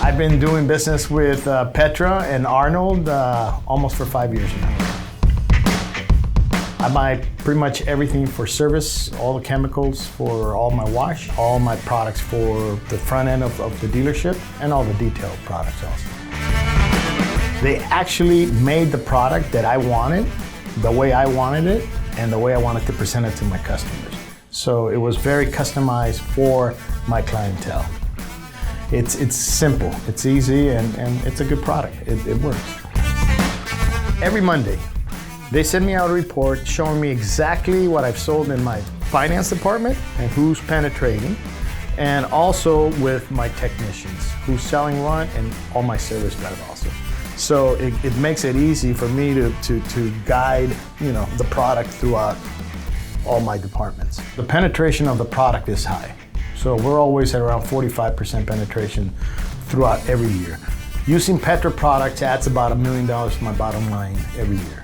I've been doing business with Petra and Arnold almost for 5 years now. I buy pretty much everything for service, all the chemicals for all my wash, all my products for the front end of the dealership, and all the detailed products also. They actually made the product that I wanted, the way I wanted it, and the way I wanted to present it to my customers. So it was very customized for my clientele. It's simple, it's easy, and it's a good product. It works. Every Monday, they send me out a report showing me exactly what I've sold in my finance department and who's penetrating, and also with my technicians, who's selling what, and all my service guys also. So it makes it easy for me to guide, the product throughout all my departments. The penetration of the product is high. So we're always at around 45% penetration throughout every year. Using Petra products adds about $1 million to my bottom line every year.